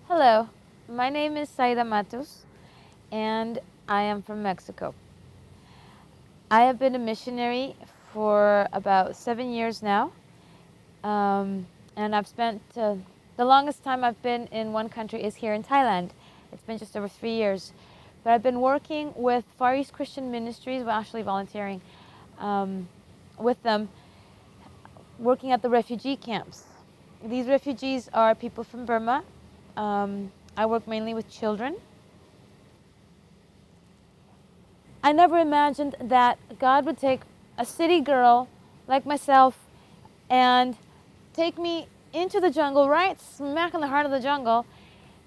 Hello, my name is Saida Matos, and I am from Mexico. I have been a missionary for about 7 years now, and I've spent the longest time I've been in one country is here in Thailand. It's been just over 3 years. But I've been working with Far East Christian Ministries, well, actually volunteering with them, working at the refugee camps. These refugees are people from Burma. I work mainly with children. I never imagined that God would take a city girl like myself and take me into the jungle, right smack in the heart of the jungle,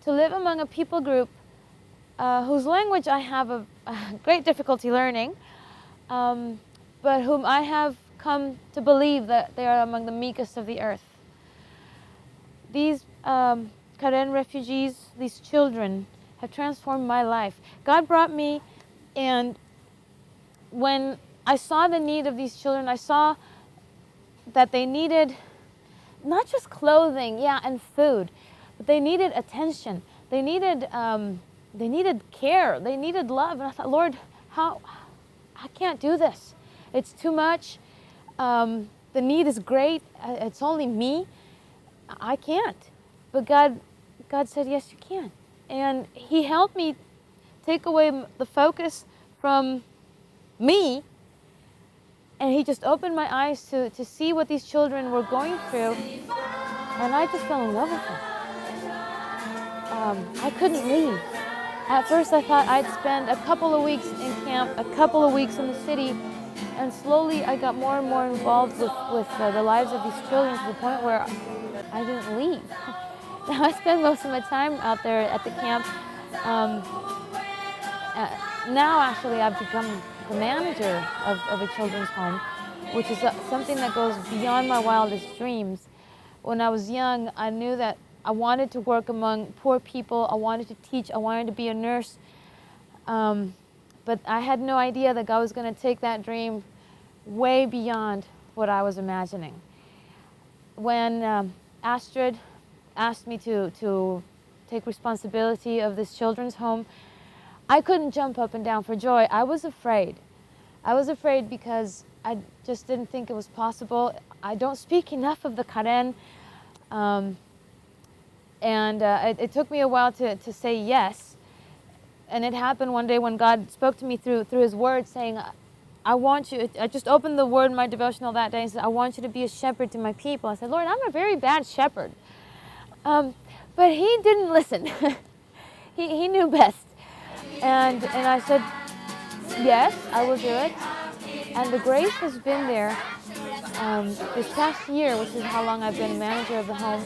to live among a people group whose language I have a great difficulty learning, but whom I have come to believe that they are among the meekest of the earth. These Karen refugees, these children, have transformed my life. God brought me, and when I saw the need of these children, I saw that they needed not just clothing, and food, but they needed attention. They needed care. They needed love. And I thought, Lord, I can't do this. It's too much. The need is great. It's only me. I can't. But God said, yes, you can. And He helped me take away the focus from me, and He just opened my eyes to see what these children were going through, and I just fell in love with them. I couldn't leave. At first I thought I'd spend a couple of weeks in camp, a couple of weeks in the city, and slowly I got more and more involved with the lives of these children to the point where I didn't leave. Now I spend most of my time out there at the camp. Now actually I've become the manager of a children's home, which is something that goes beyond my wildest dreams. When I was young, I knew that I wanted to work among poor people. I wanted to teach. I wanted to be a nurse. But I had no idea that God was going to take that dream way beyond what I was imagining. When Astrid asked me to take responsibility of this children's home, I couldn't jump up and down for joy. I was afraid. I was afraid because I just didn't think it was possible. I don't speak enough of the Karen. It took me a while to say yes. And it happened one day when God spoke to me through His Word, saying, I want you, I just opened the Word in my devotional that day and said, I want you to be a shepherd to my people. I said, Lord, I'm a very bad shepherd. But He didn't listen. He knew best. And I said, yes, I will do it. And the grace has been there this past year, which is how long I've been manager of the home.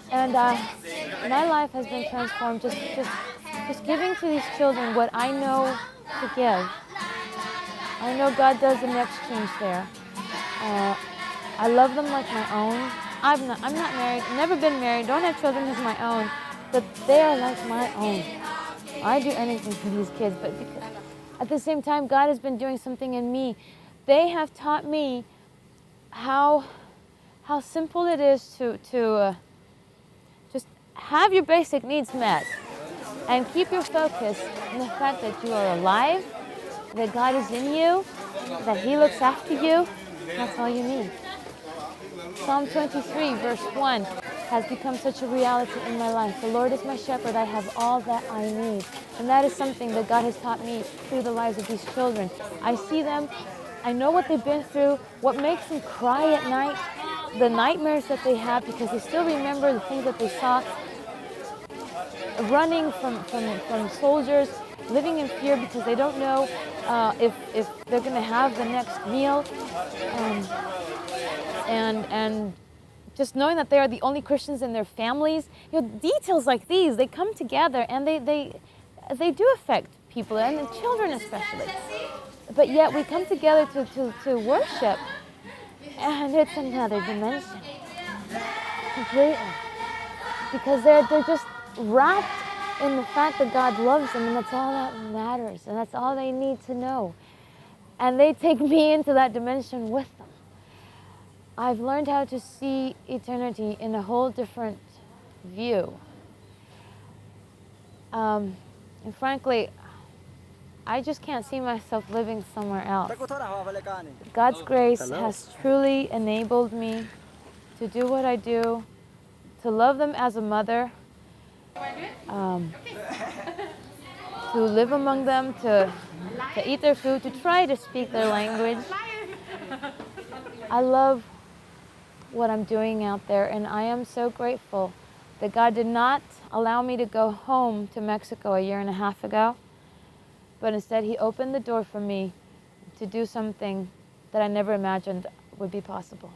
And my life has been transformed just giving to these children what I know to give. I know God does an exchange there. I love them like my own. I'm not married, never been married, don't have children as my own, but they are like my own. I do anything for these kids, but at the same time, God has been doing something in me. They have taught me how simple it is to just have your basic needs met and keep your focus on the fact that you are alive, that God is in you, that He looks after you. That's all you need. Psalm 23, verse 1 has become such a reality in my life. The Lord is my shepherd, I have all that I need. And that is something that God has taught me through the lives of these children. I see them, I know what they've been through, what makes them cry at night, the nightmares that they have, because they still remember the things that they saw, running from soldiers, living in fear because they don't know if they're going to have the next meal, and just knowing that they are the only Christians in their families. Details like these, they come together and they do affect people, and the children especially. But yet we come together to worship, and it's another dimension, completely. Because they're just wrapped in the fact that God loves them, and that's all that matters, and that's all they need to know. And they take me into that dimension with them. I've learned how to see eternity in a whole different view. And frankly, I just can't see myself living somewhere else. God's grace has truly enabled me to do what I do, to love them as a mother, to live among them, to eat their food, to try to speak their language. I love what I'm doing out there, and I am so grateful that God did not allow me to go home to Mexico a year and a half ago, but instead He opened the door for me to do something that I never imagined would be possible,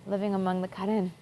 living among the Karen.